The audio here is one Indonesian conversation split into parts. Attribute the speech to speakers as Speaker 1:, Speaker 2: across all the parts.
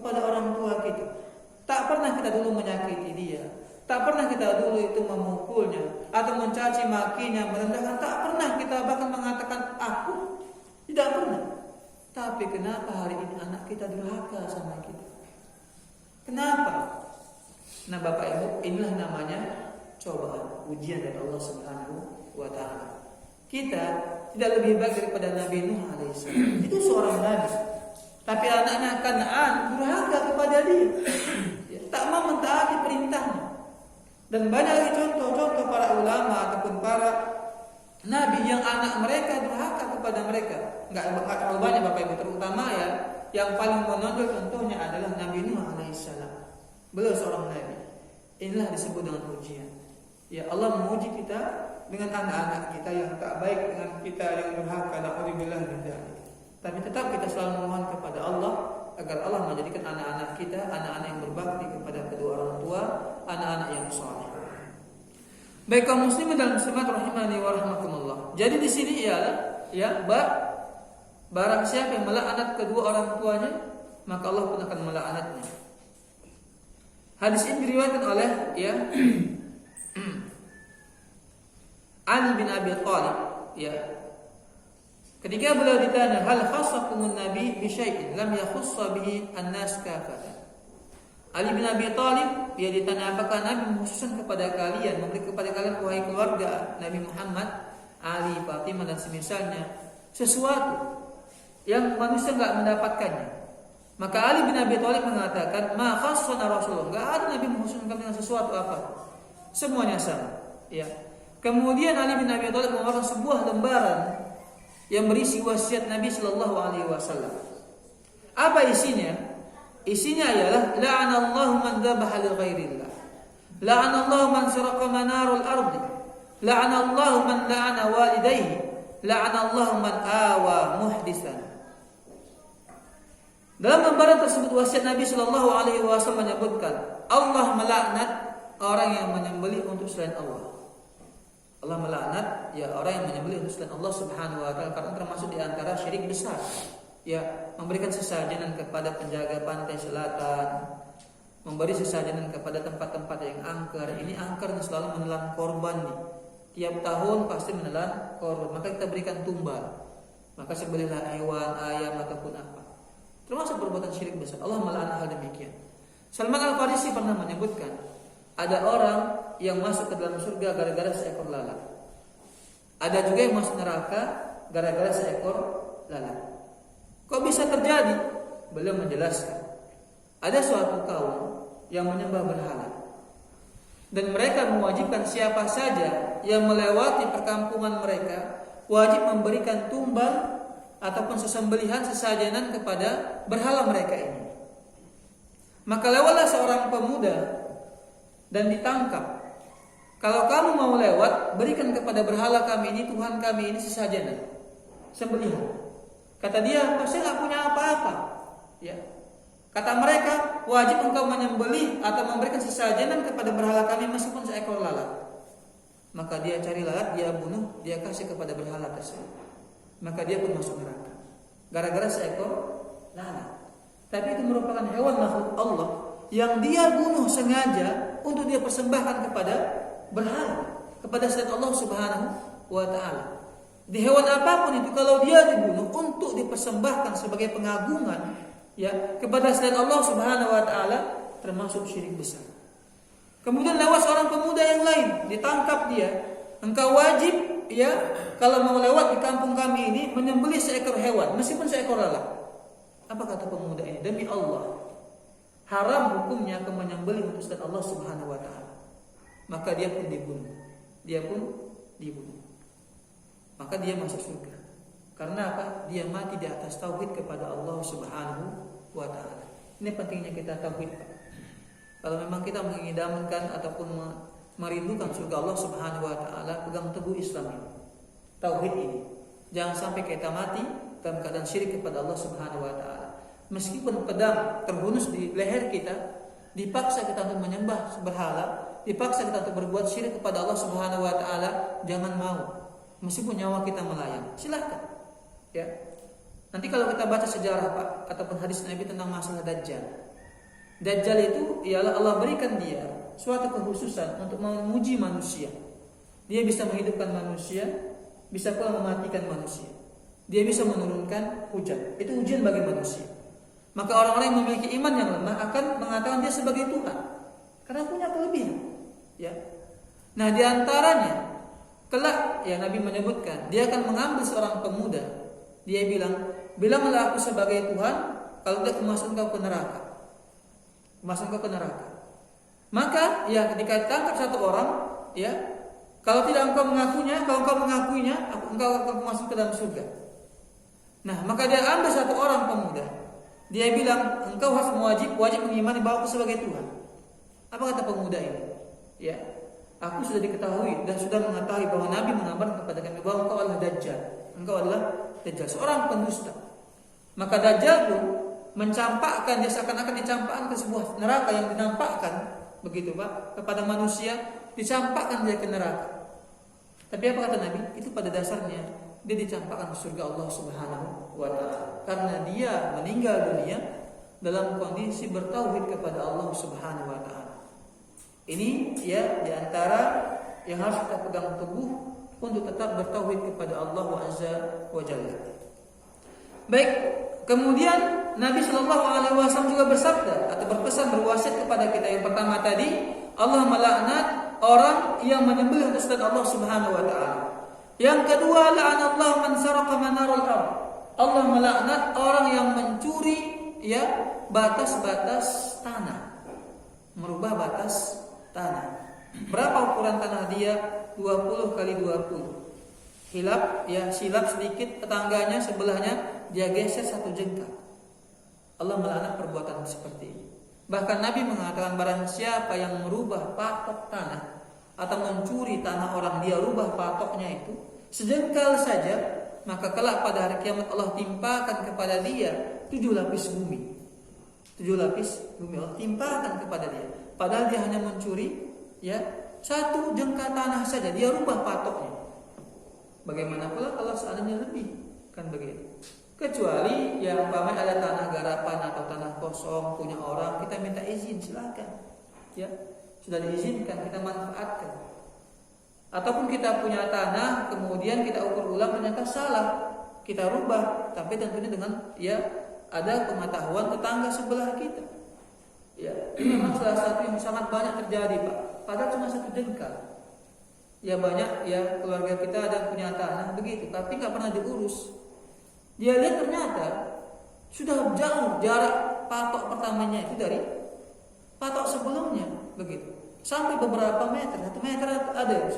Speaker 1: kepada orang tua kita. Tak pernah kita dulu menyakiti dia. Tak pernah kita dulu itu memukulnya atau mencaci makinya, merendahkan. Tak pernah kita bahkan mengatakan aku. Tidak pernah. Tapi kenapa hari ini anak kita durhaka sama kita? Kenapa? Nah Bapak Ibu, inilah namanya cobaan, ujian dari Allah Subhanahu wa Ta'ala. Kita tidak lebih baik daripada Nabi Nuh alaihissalam. Itu seorang nabi. Tapi anak-anak Kanaan durhaka kepada dia. Tak mau mentaati perintahnya. Dan banyak lagi contoh-contoh para ulama ataupun para nabi yang anak mereka durhaka kepada mereka. Enggak terlalu banyak Bapak Ibu, terutama ya yang paling menonjol contohnya adalah Nabi Nuh alaihissalam. Beliau seorang nabi. Inilah disebut dengan ujian. Ya Allah menguji kita dengan anak-anak kita yang tak baik, dengan kita yang durhaka, na'udzubillah min dzalik. Tapi tetap kita selalu memohon kepada Allah agar Allah menjadikan anak-anak kita anak-anak yang berbakti kepada kedua orang tua, anak-anak yang saleh. Baik kaum muslimin dan muslimat rahimani wa rahmakumullah. Jadi di sini ialah ya barang siapa yang melaknat kedua orang tuanya, maka Allah pun akan melaknatnya. Hadis ini diriwayatkan oleh ya Ali bin Abi Thalib ya. Ketika beliau ditanya, "Hal khassakumun nabi bi syai'in lam yakhussa bihi an-nas kafatan?" Ali bin Abi Thalib dia ditanya, apakah Nabi mengkhususkan kepada kalian, memberi kepada kalian wahai keluarga Nabi Muhammad, Ali, Fatimah dan semisalnya sesuatu yang manusia enggak mendapatkannya? Maka Ali bin Abi Thalib mengatakan, "Ma khassana Rasulullah." Enggak ada Nabi mengkhususkan kami dengan sesuatu apa. Semuanya sama. Ya. Kemudian Ali bin Abi Thalib mengeluarkan sebuah lembaran yang berisi wasiat Nabi sallallahu alaihi wasallam. Apa isinya? Isinya ialah la'anallahu man dzabaha li ghairillah. La'anallahu man saraqa manarul ardi. La'anallahu man la'ana walidayhi. La'anallahu man awa muhdisan. Dalam lembaran tersebut wasiat Nabi sallallahu alaihi wasallam menyebutkan Allah melaknat orang yang menyembelih untuk selain Allah. Allah melaknat ya orang yang menyembelih untuk selain Allah Subhanahu wa taala, karena termasuk di antara syirik besar. Ya, memberikan sesajenan kepada penjaga pantai selatan, memberi sesajenan kepada tempat-tempat yang angker. Ini angker selalu menelan korban nih. Tiap tahun pasti menelan korban. Maka kita berikan tumbal. Maka sembelihlah hewan, ayam ataupun apa. Termasuk perbuatan syirik besar. Allah melaknat hal demikian. Salman Al-Farisi pernah menyebutkan ada orang yang masuk ke dalam surga gara-gara seekor lalat. Ada juga yang masuk neraka gara-gara seekor lalat. Kok bisa terjadi? Beliau menjelaskan. Ada suatu kaum yang menyembah berhala. Dan mereka mewajibkan siapa saja yang melewati perkampungan mereka wajib memberikan tumbal ataupun sesembelihan sesajenan kepada berhala mereka ini. Maka lewatlah seorang pemuda dan ditangkap. Kalau kamu mau lewat, berikan kepada berhala kami ini, Tuhan kami ini sesajenan, sembelihan. Kata dia, saya nggak punya apa-apa. Ya. Kata mereka, wajib engkau menyembelih atau memberikan sesajenan kepada berhala kami meskipun seekor lalat. Maka dia cari lalat, dia bunuh, dia kasih kepada berhala tersebut. Maka dia pun masuk neraka. Gara-gara seekor lalat. Tapi itu merupakan hewan makhluk Allah yang dia bunuh sengaja untuk dia persembahkan kepada berhala, kepada selain Allah Subhanahu wa taala. Di hewan apapun itu kalau dia dibunuh untuk dipersembahkan sebagai pengagungan ya kepada selain Allah Subhanahu wa taala, termasuk syirik besar. Kemudian lewat seorang pemuda yang lain, ditangkap dia. Engkau wajib ya kalau mau lewat di kampung kami ini menyembelih seekor hewan meskipun seekor lalat. Apa kata pemuda ini? Demi Allah, haram hukumnya aku menyembelih untuk selain Allah Subhanahu wa taala. Maka dia pun dibunuh. Maka dia masuk surga. Karena apa? Dia mati di atas tauhid kepada Allah Subhanahu wa taala. Ini pentingnya kita tauhid, Pak. Kalau memang kita mengidamkan ataupun merindukan surga Allah Subhanahu wa taala, pegang teguh Islam ini. Tauhid ini. Jangan sampai kita mati dalam keadaan syirik kepada Allah Subhanahu wa taala. Meskipun pedang terhunus di leher kita, dipaksa kita untuk menyembah berhala, dipaksa kita untuk berbuat syirik kepada Allah Subhanahu wa taala, jangan mau. Meskipun nyawa kita melayang, silahkan. Ya. Nanti kalau kita baca sejarah Pak ataupun hadis Nabi tentang masalah Dajjal, Dajjal itu ialah Allah berikan dia suatu kekhususan untuk menguji manusia. Dia bisa menghidupkan manusia, bisa pula mematikan manusia. Dia bisa menurunkan hujan. Itu ujian bagi manusia. Maka orang-orang yang memiliki iman yang lemah akan mengatakan dia sebagai Tuhan karena punya kelebihan. Ya. Nah, di antaranya kelak ya Nabi menyebutkan dia akan mengambil seorang pemuda. Dia bilanglah aku sebagai Tuhan, kalau tidak aku masuk engkau ke neraka. Masuk engkau ke neraka. Maka ya ketika ditangkap satu orang, ya kalau tidak engkau mengakuinya, engkau akan masuk ke dalam surga. Nah, maka dia ambil satu orang pemuda. Dia bilang, engkau harus wajib mengimani bahwa aku sebagai Tuhan. Apa kata pemuda ini? Ya, aku sudah diketahui dan sudah mengetahui bahwa Nabi mengabarkan kepada kami bahwa engkau adalah Dajjal. Engkau adalah Dajjal, seorang pendusta. Maka Dajjal pun mencampakkan, dia seakan-akan dicampakkan ke sebuah neraka yang dinampakkan, begitu Pak, kepada manusia, dicampakkan dia ke neraka. Tapi apa kata Nabi? Itu pada dasarnya dia dicampakkan ke surga Allah Subhanahu wa taala karena dia meninggal dunia dalam kondisi bertauhid kepada Allah Subhanahu wa taala. Ini ya di antara yang harus kita pegang teguh untuk tetap bertauhid kepada Allah Azza wa Jalla. Baik, kemudian Nabi Shallallahu alaihi wasallam juga bersabda atau berpesan berwasiat kepada kita. Yang pertama tadi, Allah melaknat orang yang menyembelih untuk selain Allah Subhanahu wa taala. Yang kedua, la'anallahu man saraqa manarul ardh. Allah melaknat orang yang mencuri ya batas-batas tanah. Merubah batas tanah. Berapa ukuran tanah dia? 20 kali 20. Silap sedikit tetangganya sebelahnya dia geser 1 jengkal. Allah melaknat perbuatan seperti ini. Bahkan Nabi mengatakan barang siapa yang merubah patok tanah atau mencuri tanah orang, dia rubah patoknya itu sejengkal saja, maka kelak pada hari kiamat Allah timpakan kepada dia 7 lapis bumi. 7 lapis bumi Allah timpakan kepada dia. Padahal dia hanya mencuri ya 1 jengkal tanah saja, dia rubah patoknya. Bagaimana pula kalau seandainya lebih? Kan begitu. Kecuali yang umpamanya ada tanah garapan atau tanah kosong punya orang, kita minta izin, silakan. Ya, sudah diizinkan, kita manfaatkan. Ataupun kita punya tanah, kemudian kita ukur ulang ternyata salah, kita rubah, tapi tentunya dengan ya ada pengetahuan tetangga sebelah kita. Ya, ini memang salah satu yang sangat banyak terjadi, Pak. Padahal cuma 1 jengkal. Ya banyak ya keluarga kita ada yang punya tanah begitu, tapi nggak pernah diurus. Dia lihat ternyata sudah jauh jarak patok pertamanya itu dari patok sebelumnya begitu. Sampai beberapa meter, 1 meter ada yang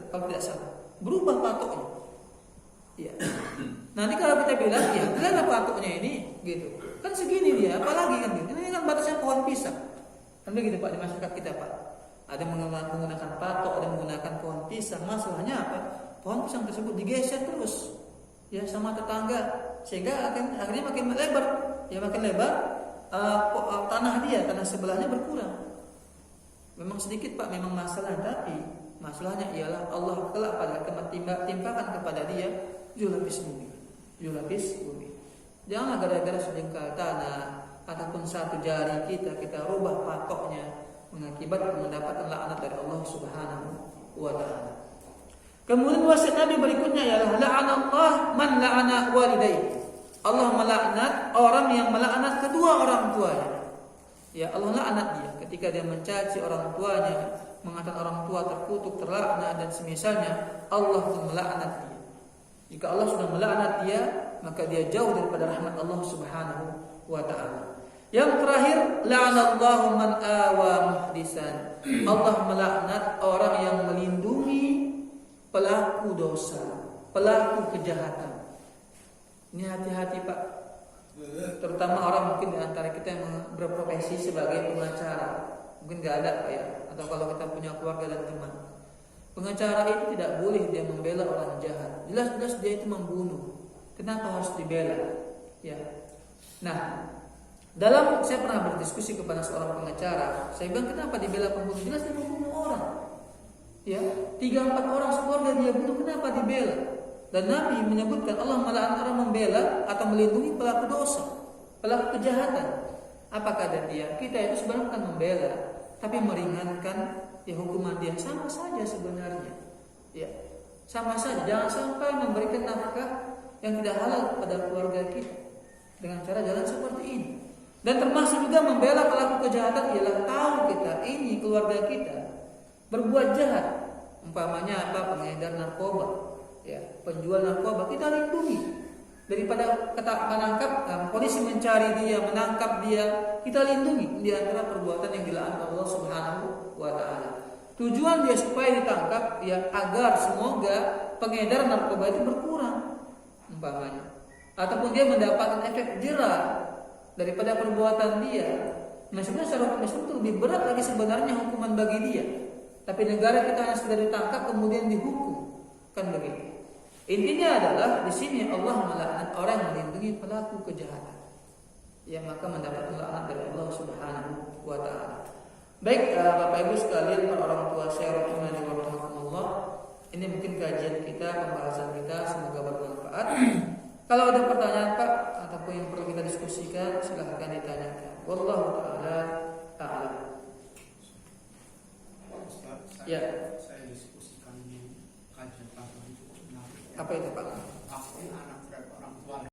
Speaker 1: kalau tidak salah. Berubah patoknya. Ya. Nanti kalau kita bilang, ya lihatlah patoknya ini, gitu. Kan segini dia, apalagi kan gitu. Ini kan batasnya pohon pisang. Kan begitu Pak di masyarakat kita Pak. Ada menggunakan patok, ada menggunakan pohon pisang. Masalahnya apa? Pohon pisang tersebut digeser terus, ya sama tetangga, sehingga akhirnya makin lebar. Ya makin lebar, tanah sebelahnya berkurang. Memang sedikit Pak, memang masalah, tapi masalahnya ialah Allah kelak pada timpakan kepada dia 7 lapis bumi. 7 lapis bumi. Janganlah gara-gara sejengkal tanah ataupun 1 jari kita rubah patoknya, mengakibatkan mendapatkan laknat dari Allah Subhanahu wa taala. Kemudian wasiat Nabi berikutnya ialah la'anallah man la'ana walidayhi. Allah melaknat orang yang melaknat kedua orang tuanya. Ya Allah laknat dia ketika dia mencaci orang tuanya, mengatakan orang tua terkutuk, terlaknat dan semisalnya, Allah pun melaknat dia. Jika Allah sudah melaknat dia, maka dia jauh daripada rahmat Allah Subhanahu wa taala. Yang terakhir, la'anallahu man awa muhdisan. Allah melaknat orang yang melindungi pelaku dosa, pelaku kejahatan. Ini hati-hati Pak. Terutama orang mungkin di antara kita yang berprofesi sebagai pengacara. Mungkin enggak ada Pak ya, atau kalau kita punya keluarga dan teman. Pengacara itu tidak boleh dia membela orang jahat. Jelas-jelas dia itu membunuh. Kenapa harus dibela? Ya. Nah, saya pernah berdiskusi kepada seorang pengacara. Saya bilang, kenapa dibela pembunuh? Jelas dia membunuh orang. Ya, 3-4 orang sekeluarga dia bunuh, kenapa dibela? Dan Nabi menyebutkan Allah melaknat orang membela atau melindungi pelaku dosa, pelaku kejahatan. apa keadaan dia, kita itu sebenarnya bukan membela, tapi meringankan ya hukuman dia. Sama saja sebenarnya. Ya, sama saja. Jangan sampai memberikan nafkah yang tidak halal kepada keluarga kita dengan cara jalan seperti ini. Dan termasuk juga membela pelaku kejahatan ialah tahu kita ini keluarga kita berbuat jahat, umpamanya apa, pengedar narkoba, ya, penjual narkoba, kita lindungi daripada menangkap, polisi mencari dia, menangkap dia, kita lindungi di antara perbuatan yang dilaknat Allah Subhanahu wa taala. Tujuan dia supaya ditangkap ya agar semoga pengedar narkoba itu berkurang umpamanya, ataupun dia mendapatkan efek jerah daripada perbuatan dia. Nah, sebenarnya secara hukum Islam itu lebih berat lagi sebenarnya hukuman bagi dia. Tapi negara kita hanya sekedar ditangkap kemudian dihukum, kan begitu. Intinya adalah di sini Allah melaknat orang yang melindungi pelaku kejahatan, ya maka mendapat laknat dari Allah Subhanahu wa taala. Baik, Bapak Ibu sekalian, para orang tua saya rahimani wa rahimakumullah, ini mungkin kajian kita, pembahasan kita, semoga bermanfaat. Kalau ada pertanyaan Pak ataupun yang perlu kita diskusikan, silahkan ditanyakan. Wallahu taala a'lam. Ya.
Speaker 2: Saya diskusikan di kajian pagi itu.
Speaker 1: Apa itu Pak?
Speaker 2: Aku anak